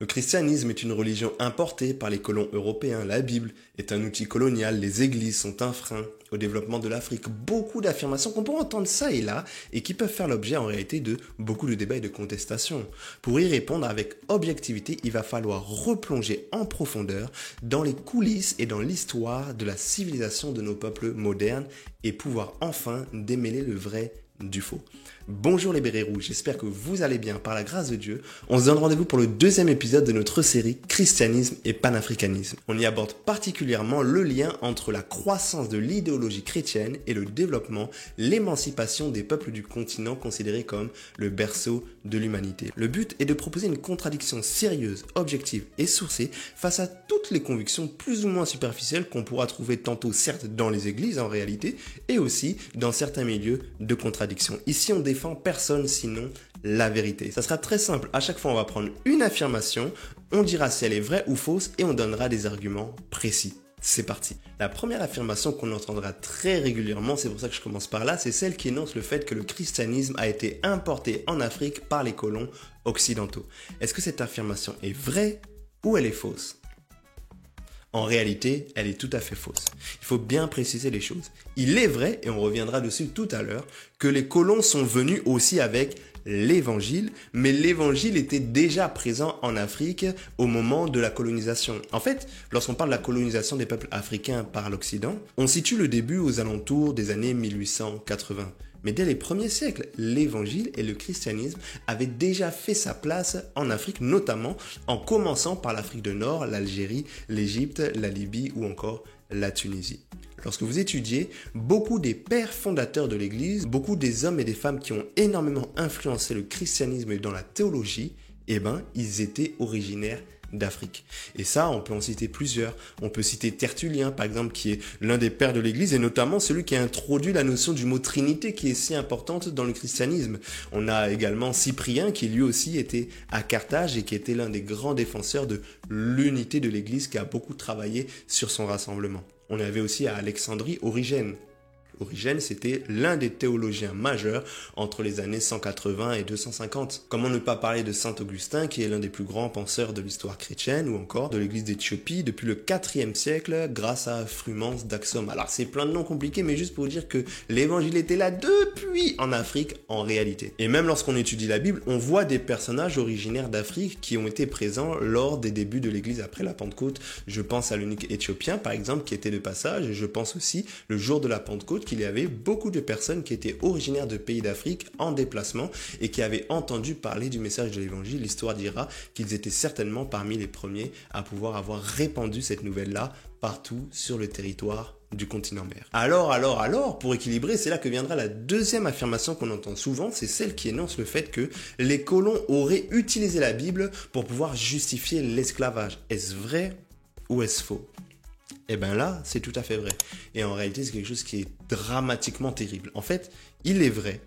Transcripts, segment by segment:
Le christianisme est une religion importée par les colons européens. La Bible est un outil colonial. Les églises sont un frein au développement de l'Afrique. Beaucoup d'affirmations qu'on peut entendre ça et là et qui peuvent faire l'objet en réalité de beaucoup de débats et de contestations. Pour y répondre avec objectivité, il va falloir replonger en profondeur dans les coulisses et dans l'histoire de la civilisation de nos peuples modernes et pouvoir enfin démêler le vrai du faux. Bonjour les bérets rouges, j'espère que vous allez bien par la grâce de Dieu. On se donne rendez-vous pour le deuxième épisode de notre série Christianisme et panafricanisme. On y aborde particulièrement le lien entre la croissance de l'idéologie chrétienne et le développement, l'émancipation des peuples du continent considérés comme le berceau de l'humanité. Le but est de proposer une contradiction sérieuse, objective et sourcée face à toutes les convictions plus ou moins superficielles qu'on pourra trouver tantôt certes dans les églises en réalité et aussi dans certains milieux de contradiction. Ici, on défend personne sinon la vérité. Ça sera très simple. À chaque fois, on va prendre une affirmation, on dira si elle est vraie ou fausse et on donnera des arguments précis. C'est parti. La première affirmation qu'on entendra très régulièrement, c'est pour ça que je commence par là, c'est celle qui énonce le fait que le christianisme a été importé en Afrique par les colons occidentaux. Est-ce que cette affirmation est vraie ou elle est fausse ? En réalité, elle est tout à fait fausse. Il faut bien préciser les choses. Il est vrai, et on reviendra dessus tout à l'heure, que les colons sont venus aussi avec l'évangile, mais l'évangile était déjà présent en Afrique au moment de la colonisation. En fait, lorsqu'on parle de la colonisation des peuples africains par l'Occident, on situe le début aux alentours des années 1880. Mais dès les premiers siècles, l'évangile et le christianisme avaient déjà fait sa place en Afrique, notamment en commençant par l'Afrique du Nord, l'Algérie, l'Égypte, la Libye ou encore la Tunisie. Lorsque vous étudiez, beaucoup des pères fondateurs de l'Église, beaucoup des hommes et des femmes qui ont énormément influencé le christianisme dans la théologie, ils étaient originaires d'Afrique. Et ça, on peut en citer plusieurs. On peut citer Tertullien, par exemple, qui est l'un des pères de l'Église et notamment celui qui a introduit la notion du mot Trinité qui est si importante dans le christianisme. On a également Cyprien qui lui aussi était à Carthage et qui était l'un des grands défenseurs de l'unité de l'Église qui a beaucoup travaillé sur son rassemblement. On avait aussi à Alexandrie Origène. Origène, c'était l'un des théologiens majeurs entre les années 180 et 250. Comment ne pas parler de Saint Augustin, qui est l'un des plus grands penseurs de l'histoire chrétienne, ou encore de l'église d'Éthiopie depuis le IVe siècle, grâce à Frumens d'Axum. Alors c'est plein de noms compliqués, mais juste pour vous dire que l'évangile était là depuis en Afrique, en réalité. Et même lorsqu'on étudie la Bible, on voit des personnages originaires d'Afrique qui ont été présents lors des débuts de l'église après la Pentecôte. Je pense à l'eunuque éthiopien, par exemple, qui était de passage, et je pense aussi, le jour de la Pentecôte, qu'il y avait beaucoup de personnes qui étaient originaires de pays d'Afrique en déplacement et qui avaient entendu parler du message de l'évangile. L'histoire dira qu'ils étaient certainement parmi les premiers à pouvoir avoir répandu cette nouvelle-là partout sur le territoire du continent mère. Alors, pour équilibrer, c'est là que viendra la deuxième affirmation qu'on entend souvent, c'est celle qui énonce le fait que les colons auraient utilisé la Bible pour pouvoir justifier l'esclavage. Est-ce vrai ou est-ce faux ? Eh bien là, c'est tout à fait vrai. Et en réalité, c'est quelque chose qui est dramatiquement terrible. En fait, il est vrai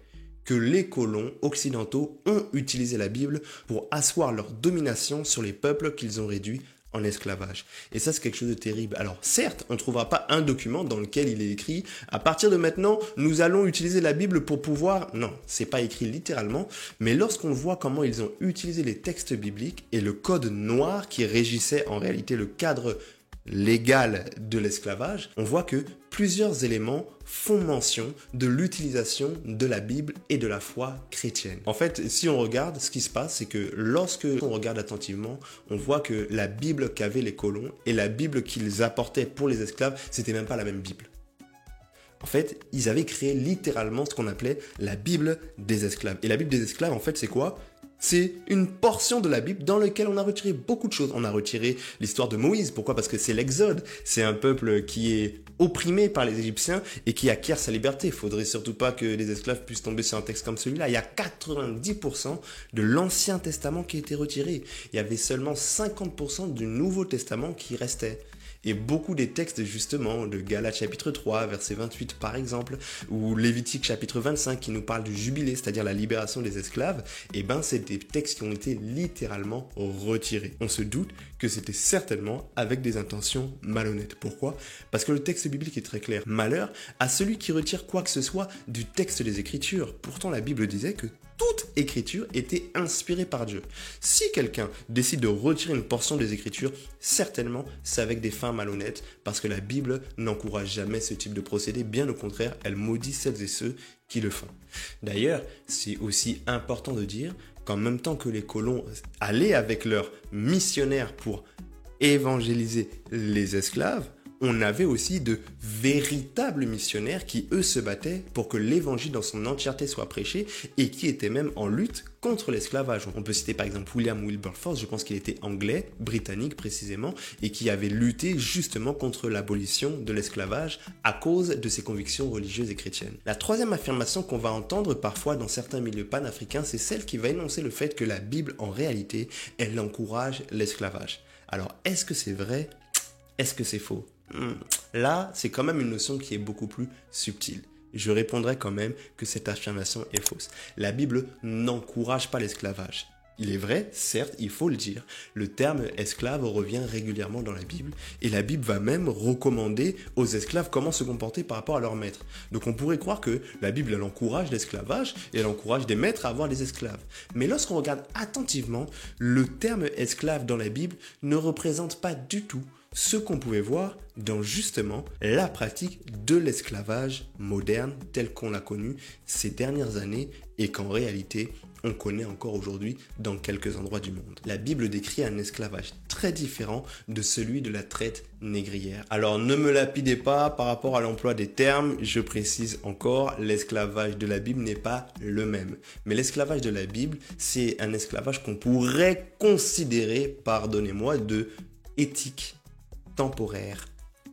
que les colons occidentaux ont utilisé la Bible pour asseoir leur domination sur les peuples qu'ils ont réduits en esclavage. Et ça, c'est quelque chose de terrible. Alors, certes, on ne trouvera pas un document dans lequel il est écrit « À partir de maintenant, nous allons utiliser la Bible pour pouvoir… » Non, c'est pas écrit littéralement, mais lorsqu'on voit comment ils ont utilisé les textes bibliques et le code noir qui régissait en réalité le cadre légal de l'esclavage, on voit que plusieurs éléments font mention de l'utilisation de la Bible et de la foi chrétienne. En fait, si on regarde, ce qui se passe, c'est que lorsque on regarde attentivement, on voit que la Bible qu'avaient les colons et la Bible qu'ils apportaient pour les esclaves, c'était même pas la même Bible. En fait, ils avaient créé littéralement ce qu'on appelait la Bible des esclaves. Et la Bible des esclaves, en fait, c'est quoi ? C'est une portion de la Bible dans laquelle on a retiré beaucoup de choses. On a retiré l'histoire de Moïse. Pourquoi ? Parce que c'est l'Exode. C'est un peuple qui est opprimé par les Égyptiens et qui acquiert sa liberté. Il faudrait surtout pas que les esclaves puissent tomber sur un texte comme celui-là. Il y a 90% de l'Ancien Testament qui a été retiré. Il y avait seulement 50% du Nouveau Testament qui restait. Et beaucoup des textes justement de Galates chapitre 3, verset 28 par exemple, ou Lévitique chapitre 25 qui nous parle du jubilé, c'est-à-dire la libération des esclaves, c'est des textes qui ont été littéralement retirés. On se doute que c'était certainement avec des intentions malhonnêtes. Pourquoi ? Parce que le texte biblique est très clair. Malheur à celui qui retire quoi que ce soit du texte des Écritures. Pourtant la Bible disait que toute écriture était inspirée par Dieu. Si quelqu'un décide de retirer une portion des écritures, certainement c'est avec des fins malhonnêtes, parce que la Bible n'encourage jamais ce type de procédé, bien au contraire, elle maudit celles et ceux qui le font. D'ailleurs, c'est aussi important de dire qu'en même temps que les colons allaient avec leurs missionnaires pour évangéliser les esclaves, on avait aussi de véritables missionnaires qui, eux, se battaient pour que l'évangile dans son entièreté soit prêché et qui étaient même en lutte contre l'esclavage. On peut citer par exemple William Wilberforce, je pense qu'il était anglais, britannique précisément, et qui avait lutté justement contre l'abolition de l'esclavage à cause de ses convictions religieuses et chrétiennes. La troisième affirmation qu'on va entendre parfois dans certains milieux panafricains, c'est celle qui va énoncer le fait que la Bible, en réalité, elle encourage l'esclavage. Alors, est-ce que c'est vrai? Est-ce que c'est faux? Là, c'est quand même une notion qui est beaucoup plus subtile. Je répondrai quand même que cette affirmation est fausse. La Bible n'encourage pas l'esclavage. Il est vrai, certes, il faut le dire, le terme esclave revient régulièrement dans la Bible et la Bible va même recommander aux esclaves comment se comporter par rapport à leur maître. Donc on pourrait croire que la Bible elle encourage l'esclavage et elle encourage des maîtres à avoir des esclaves. Mais lorsqu'on regarde attentivement, le terme esclave dans la Bible ne représente pas du tout ce qu'on pouvait voir dans justement la pratique de l'esclavage moderne tel qu'on l'a connu ces dernières années et qu'en réalité on connaît encore aujourd'hui dans quelques endroits du monde. La Bible décrit un esclavage très différent de celui de la traite négrière. Alors ne me lapidez pas par rapport à l'emploi des termes, je précise encore, l'esclavage de la Bible n'est pas le même. Mais l'esclavage de la Bible, c'est un esclavage qu'on pourrait considérer, pardonnez-moi, de éthique, temporaire,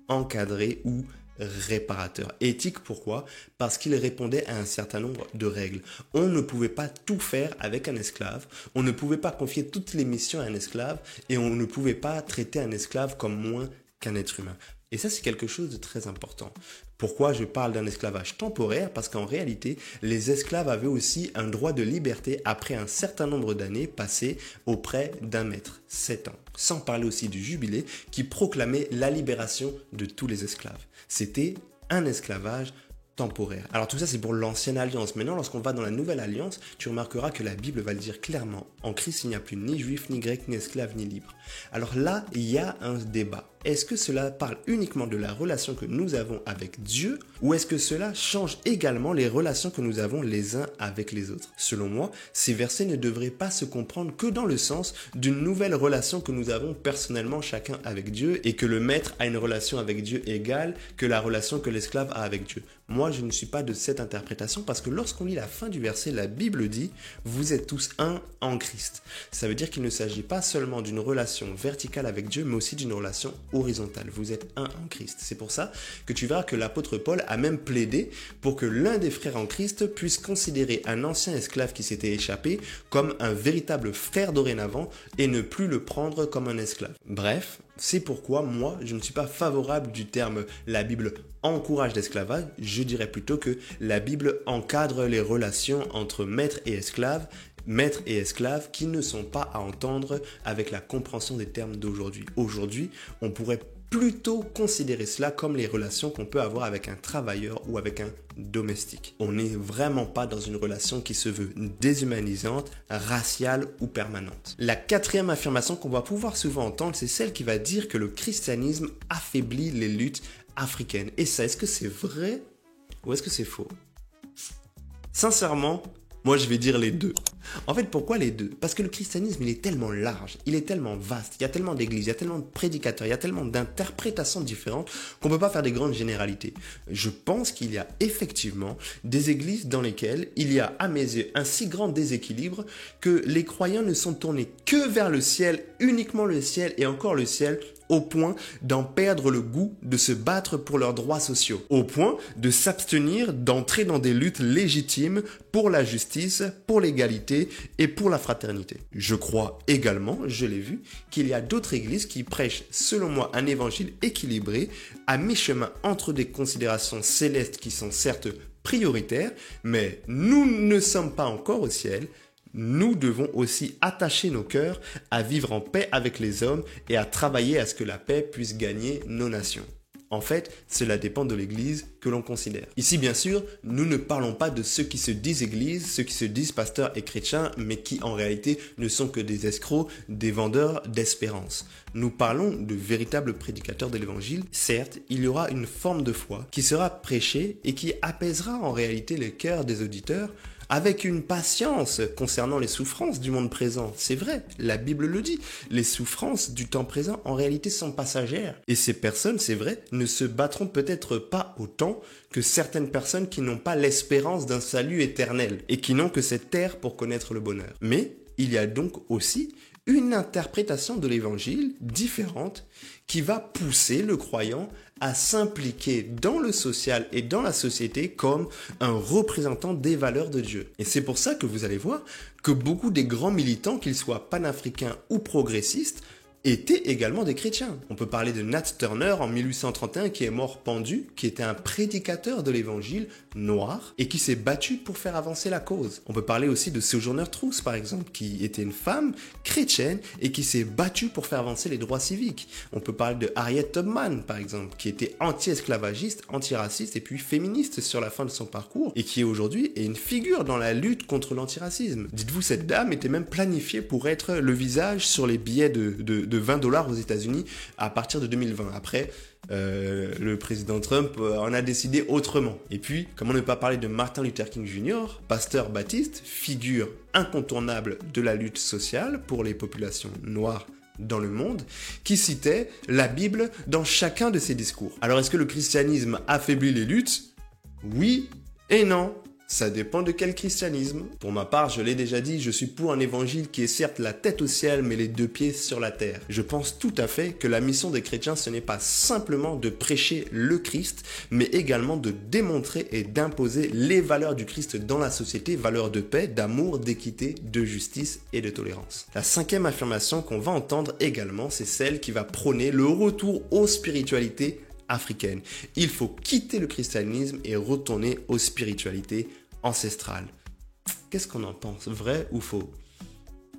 encadré ou réparateur. Éthique, pourquoi? Parce qu'il répondait à un certain nombre de règles. On ne pouvait pas tout faire avec un esclave, on ne pouvait pas confier toutes les missions à un esclave et on ne pouvait pas traiter un esclave comme moins qu'un être humain. Et ça, c'est quelque chose de très important. Pourquoi je parle d'un esclavage temporaire? Parce qu'en réalité, les esclaves avaient aussi un droit de liberté après un certain nombre d'années passées auprès d'un maître, 7 ans. Sans parler aussi du jubilé qui proclamait la libération de tous les esclaves. C'était un esclavage temporaire. Alors tout ça c'est pour l'ancienne alliance. Maintenant lorsqu'on va dans la nouvelle alliance, tu remarqueras que la Bible va le dire clairement. En Christ il n'y a plus ni juif, ni grec, ni esclave, ni libre. Alors là il y a un débat. Est-ce que cela parle uniquement de la relation que nous avons avec Dieu ou est-ce que cela change également les relations que nous avons les uns avec les autres? Selon moi, ces versets ne devraient pas se comprendre que dans le sens d'une nouvelle relation que nous avons personnellement chacun avec Dieu et que le maître a une relation avec Dieu égale que la relation que l'esclave a avec Dieu. Moi, je ne suis pas de cette interprétation parce que lorsqu'on lit la fin du verset, la Bible dit « Vous êtes tous un en Christ ». Ça veut dire qu'il ne s'agit pas seulement d'une relation verticale avec Dieu, mais aussi d'une relation horizontale. Vous êtes un en Christ. C'est pour ça que tu verras que l'apôtre Paul a même plaidé pour que l'un des frères en Christ puisse considérer un ancien esclave qui s'était échappé comme un véritable frère dorénavant et ne plus le prendre comme un esclave. Bref, c'est pourquoi moi, je ne suis pas favorable du terme « la Bible encourage l'esclavage », je dirais plutôt que la Bible encadre les relations entre maître et esclave qui ne sont pas à entendre avec la compréhension des termes d'aujourd'hui. Aujourd'hui, on pourrait plutôt considérer cela comme les relations qu'on peut avoir avec un travailleur ou avec un domestique. On n'est vraiment pas dans une relation qui se veut déshumanisante, raciale ou permanente. La quatrième affirmation qu'on va pouvoir souvent entendre, c'est celle qui va dire que le christianisme affaiblit les luttes africaines. Et ça, est-ce que c'est vrai ou est-ce que c'est faux? Sincèrement, moi, je vais dire les deux. En fait, pourquoi les deux? Parce que le christianisme, il est tellement large, il est tellement vaste, il y a tellement d'églises, il y a tellement de prédicateurs, il y a tellement d'interprétations différentes qu'on ne peut pas faire des grandes généralités. Je pense qu'il y a effectivement des églises dans lesquelles il y a, à mes yeux, un si grand déséquilibre que les croyants ne sont tournés que vers le ciel, uniquement le ciel et encore le ciel, au point d'en perdre le goût de se battre pour leurs droits sociaux, au point de s'abstenir d'entrer dans des luttes légitimes pour la justice, pour l'égalité et pour la fraternité. Je crois également, je l'ai vu, qu'il y a d'autres églises qui prêchent, selon moi, un évangile équilibré, à mi-chemin entre des considérations célestes qui sont certes prioritaires, mais nous ne sommes pas encore au ciel. Nous devons aussi attacher nos cœurs à vivre en paix avec les hommes et à travailler à ce que la paix puisse gagner nos nations. En fait, cela dépend de l'église que l'on considère. Ici, bien sûr, nous ne parlons pas de ceux qui se disent église, ceux qui se disent pasteurs et chrétiens, mais qui en réalité ne sont que des escrocs, des vendeurs d'espérance. Nous parlons de véritables prédicateurs de l'évangile. Certes, il y aura une forme de foi qui sera prêchée et qui apaisera en réalité les cœurs des auditeurs avec une patience concernant les souffrances du monde présent. C'est vrai, la Bible le dit. Les souffrances du temps présent, en réalité, sont passagères. Et ces personnes, c'est vrai, ne se battront peut-être pas autant que certaines personnes qui n'ont pas l'espérance d'un salut éternel et qui n'ont que cette terre pour connaître le bonheur. Mais il y a donc aussi une interprétation de l'évangile différente qui va pousser le croyant à s'impliquer dans le social et dans la société comme un représentant des valeurs de Dieu. Et c'est pour ça que vous allez voir que beaucoup des grands militants, qu'ils soient panafricains ou progressistes, étaient également des chrétiens. On peut parler de Nat Turner en 1831 qui est mort pendu, qui était un prédicateur de l'évangile noir et qui s'est battu pour faire avancer la cause. On peut parler aussi de Sojourner Truth par exemple, qui était une femme chrétienne et qui s'est battue pour faire avancer les droits civiques. On peut parler de Harriet Tubman par exemple, qui était anti-esclavagiste, antiraciste et puis féministe sur la fin de son parcours et qui aujourd'hui est une figure dans la lutte contre l'antiracisme. Dites-vous, cette dame était même planifiée pour être le visage sur les billets de $20 aux États-Unis à partir de 2020. Après, le président Trump en a décidé autrement. Et puis, comment ne pas parler de Martin Luther King Jr., pasteur baptiste, figure incontournable de la lutte sociale pour les populations noires dans le monde, qui citait la Bible dans chacun de ses discours. Alors, est-ce que le christianisme affaiblit les luttes? Oui et non. Ça dépend de quel christianisme. Pour ma part, je l'ai déjà dit, je suis pour un évangile qui est certes la tête au ciel, mais les deux pieds sur la terre. Je pense tout à fait que la mission des chrétiens, ce n'est pas simplement de prêcher le Christ, mais également de démontrer et d'imposer les valeurs du Christ dans la société, valeurs de paix, d'amour, d'équité, de justice et de tolérance. La cinquième affirmation qu'on va entendre également, c'est celle qui va prôner le retour aux spiritualités africaines. Il faut quitter le christianisme et retourner aux spiritualités ancestrales. Qu'est-ce qu'on en pense? Vrai ou faux?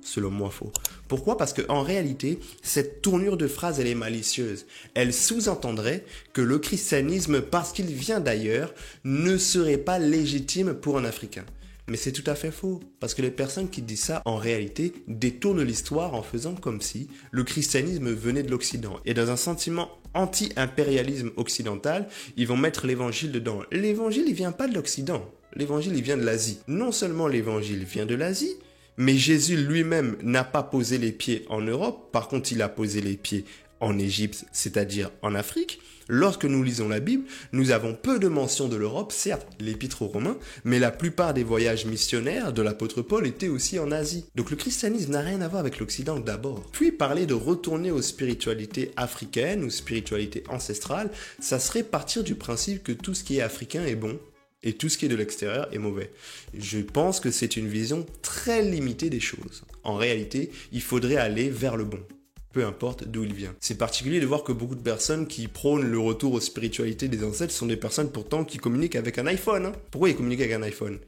Selon moi, faux. Pourquoi? Parce qu'en réalité, cette tournure de phrase, elle est malicieuse. Elle sous-entendrait que le christianisme, parce qu'il vient d'ailleurs, ne serait pas légitime pour un Africain. Mais c'est tout à fait faux, parce que les personnes qui disent ça, en réalité, détournent l'histoire en faisant comme si le christianisme venait de l'Occident. Et dans un sentiment anti-impérialisme occidental, ils vont mettre l'évangile dedans. L'évangile, il vient pas de l'Occident. L'évangile, il vient de l'Asie. Non seulement l'évangile vient de l'Asie, mais Jésus lui-même n'a pas posé les pieds en Europe. Par contre, il a posé les pieds en Égypte, c'est-à-dire en Afrique. Lorsque nous lisons la Bible, nous avons peu de mentions de l'Europe, certes l'épître aux Romains, mais la plupart des voyages missionnaires de l'apôtre Paul étaient aussi en Asie. Donc le christianisme n'a rien à voir avec l'Occident d'abord. Puis parler de retourner aux spiritualités africaines ou spiritualités ancestrales, ça serait partir du principe que tout ce qui est africain est bon et tout ce qui est de l'extérieur est mauvais. Je pense que c'est une vision très limitée des choses. En réalité, il faudrait aller vers le bon, peu importe d'où il vient. C'est particulier de voir que beaucoup de personnes qui prônent le retour aux spiritualités des ancêtres sont des personnes pourtant qui communiquent avec un iPhone. Pourquoi ils communiquent avec un iPhone?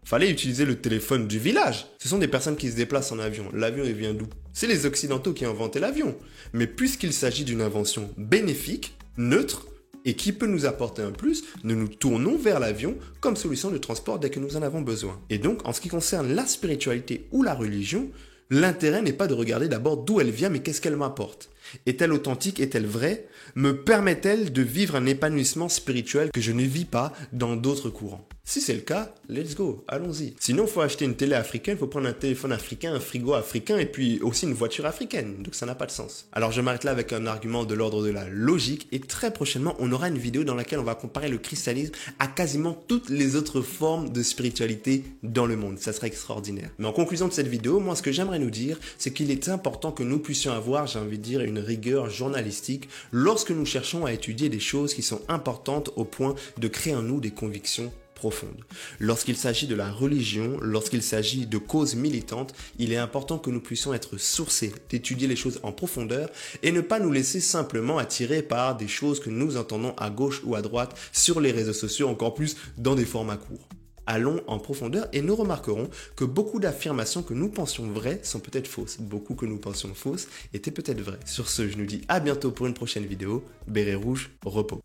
Fallait utiliser le téléphone du village. Ce sont des personnes qui se déplacent en avion. L'avion, il vient d'où? C'est les Occidentaux qui ont inventé l'avion. Mais puisqu'il s'agit d'une invention bénéfique, neutre, et qui peut nous apporter un plus, nous nous tournons vers l'avion comme solution de transport dès que nous en avons besoin. Et donc, en ce qui concerne la spiritualité ou la religion, l'intérêt n'est pas de regarder d'abord d'où elle vient, mais qu'est-ce qu'elle m'apporte. Est-elle authentique? Est-elle vraie? Me permet-elle de vivre un épanouissement spirituel que je ne vis pas dans d'autres courants? Si c'est le cas, let's go, allons-y. Sinon, il faut acheter une télé africaine, il faut prendre un téléphone africain, un frigo africain et puis aussi une voiture africaine. Donc ça n'a pas de sens. Alors je m'arrête là avec un argument de l'ordre de la logique et très prochainement, on aura une vidéo dans laquelle on va comparer le christianisme à quasiment toutes les autres formes de spiritualité dans le monde. Ça sera extraordinaire. Mais en conclusion de cette vidéo, moi ce que j'aimerais nous dire, c'est qu'il est important que nous puissions avoir, j'ai envie de dire, une rigueur journalistique lorsque nous cherchons à étudier des choses qui sont importantes au point de créer en nous des convictions profonde. Lorsqu'il s'agit de la religion, lorsqu'il s'agit de causes militantes, il est important que nous puissions être sourcés, d'étudier les choses en profondeur et ne pas nous laisser simplement attirer par des choses que nous entendons à gauche ou à droite sur les réseaux sociaux, encore plus dans des formats courts. Allons en profondeur et nous remarquerons que beaucoup d'affirmations que nous pensions vraies sont peut-être fausses. Beaucoup que nous pensions fausses étaient peut-être vraies. Sur ce, je nous dis à bientôt pour une prochaine vidéo. Béret rouge, repos.